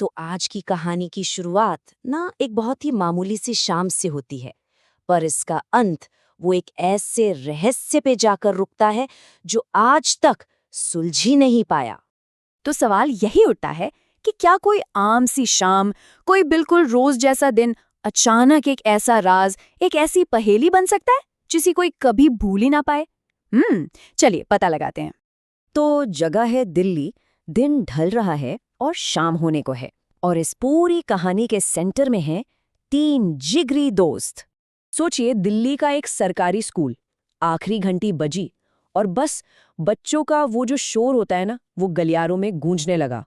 तो आज की कहानी की शुरुआत ना एक बहुत ही मामूली सी शाम से होती है, पर इसका अंत वो एक ऐसे रहस्य पे जाकर रुकता है जो आज तक सुलझ ही नहीं पाया। तो सवाल यही उठता है कि क्या कोई आम सी शाम, कोई बिल्कुल रोज जैसा दिन अचानक एक ऐसा राज, एक ऐसी पहेली बन सकता है जिसे कोई कभी भूल ही ना पाए। चलिए पता लगाते हैं। तो जगह है दिल्ली, दिन ढल रहा है और शाम होने को है, और इस पूरी कहानी के सेंटर में है तीन जिगरी दोस्त। सोचिए, दिल्ली का एक सरकारी स्कूल, आखिरी घंटी बजी और बस बच्चों का वो जो शोर होता है ना, वो गलियारों में गूंजने लगा।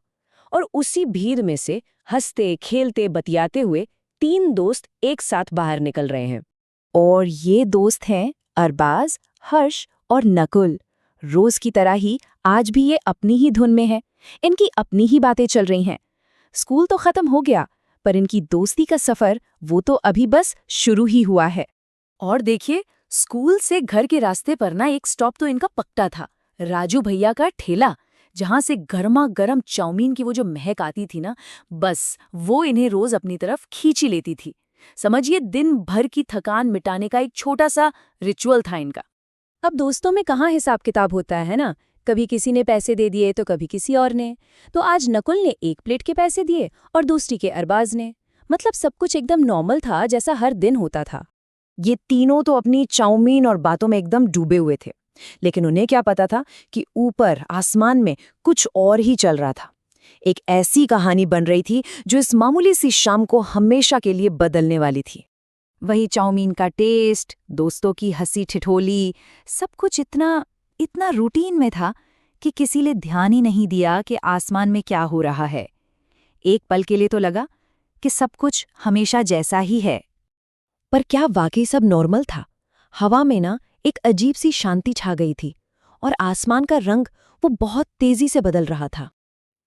और उसी भीड़ में से हंसते खेलते बतियाते हुए तीन दोस्त एक साथ बाहर निकल रहे हैं। और ये दोस्त हैं अरबाज, हर्ष और नकुल। रोज की तरह ही आज भी ये अपनी ही धुन में है, इनकी अपनी ही बातें चल रही हैं। स्कूल तो खत्म हो गया, पर इनकी दोस्ती का सफर वो तो अभी बस शुरू ही हुआ है। और देखिए, स्कूल से घर के रास्ते पर ना एक स्टॉप तो इनका पक्का था, राजू भैया का ठेला, जहां से गर्मा गर्म चाउमीन की वो जो महक आती थी ना, बस वो इन्हें रोज अपनी तरफ खींची लेती थी। समझिए, दिन भर की थकान मिटाने का एक छोटा सा रिचुअल था इनका। अब दोस्तों में कहाँ हिसाब किताब होता है ना, कभी किसी ने पैसे दे दिए तो कभी किसी और ने। तो आज नकुल ने एक प्लेट के पैसे दिए और दूसरी के अरबाज ने। मतलब सब कुछ एकदम नॉर्मल था, जैसा हर दिन होता था। ये तीनों तो अपनी चाउमीन और बातों में एकदम डूबे हुए थे, लेकिन उन्हें क्या पता था कि ऊपर आसमान में कुछ और ही चल रहा था। एक ऐसी कहानी बन रही थी जो इस मामूली सी शाम को हमेशा के लिए बदलने वाली थी। वही चाउमीन का टेस्ट, दोस्तों की हंसी ठिठोली, सब कुछ इतना इतना रूटीन में था कि किसी ने ध्यान ही नहीं दिया कि आसमान में क्या हो रहा है। एक पल के लिए तो लगा कि सब कुछ हमेशा जैसा ही है। पर क्या वाकई सब नॉर्मल था? हवा में ना एक अजीब सी शांति छा गई थी, और आसमान का रंग वो बहुत तेजी से बदल रहा था।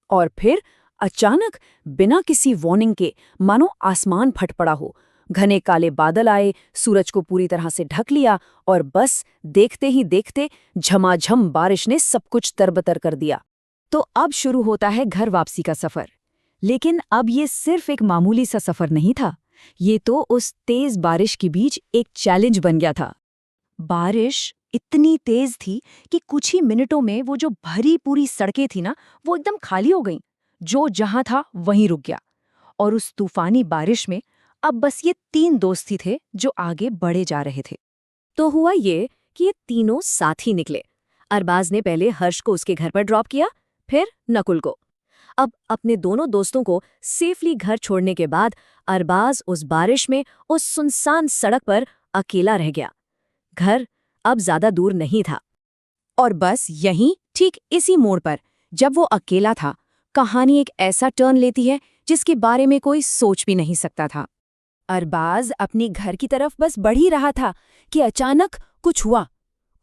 और फिर अचानक, बिना किसी वार्निंग के, मानो आसमान फट पड़ा हो। घने काले बादल आए, सूरज को पूरी तरह से ढक लिया, और बस देखते ही देखते झमाझम बारिश ने सब कुछ तरबतर कर दिया। तो अब शुरू होता है घर वापसी का सफर। लेकिन अब ये सिर्फ एक मामूली सा सफर नहीं था, ये तो उस तेज बारिश के बीच एक चैलेंज बन गया था। बारिश इतनी तेज थी कि कुछ ही मिनटों में वो जो भरी पूरी सड़कें थी ना, वो एकदम खाली हो गईं। जो जहां था वहीं रुक गया। और उस तूफानी बारिश में अब बस ये तीन दोस्त ही थे जो आगे बढ़े जा रहे थे। तो हुआ ये कि ये तीनों साथ ही निकले। अरबाज ने पहले हर्ष को उसके घर पर ड्रॉप किया, फिर नकुल को। अब अपने दोनों दोस्तों को सेफली घर छोड़ने के बाद अरबाज उस बारिश में उस सुनसान सड़क पर अकेला रह गया। घर अब ज्यादा दूर नहीं था। और बस यहीं, ठीक इसी मोड़ पर, जब वो अकेला था, कहानी एक ऐसा टर्न लेती है जिसके बारे में कोई सोच भी नहीं सकता था। अरबाज अपने घर की तरफ बस बढ़ ही रहा था कि अचानक कुछ हुआ।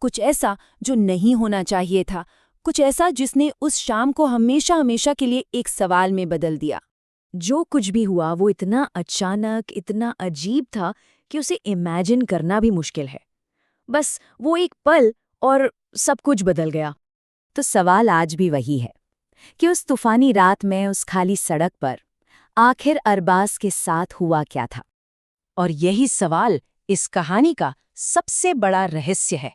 कुछ ऐसा जो नहीं होना चाहिए था, कुछ ऐसा जिसने उस शाम को हमेशा हमेशा के लिए एक सवाल में बदल दिया। जो कुछ भी हुआ वो इतना अचानक, इतना अजीब था कि उसे इमेजिन करना भी मुश्किल है। बस वो एक पल और सब कुछ बदल गया। तो सवाल आज भी वही है कि उस तूफानी रात में, उस खाली सड़क पर, आखिर अरबाज के साथ हुआ क्या था? और यही सवाल इस कहानी का सबसे बड़ा रहस्य है।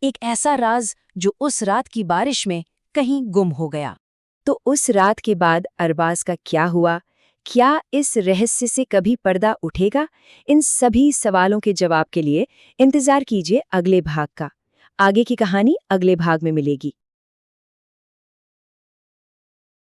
एक ऐसा राज जो उस रात की बारिश में कहीं गुम हो गया। तो उस रात के बाद अरबाज का क्या हुआ? क्या इस रहस्य से कभी पर्दा उठेगा? इन सभी सवालों के जवाब के लिए इंतजार कीजिए अगले भाग का। आगे की कहानी अगले भाग में मिलेगी।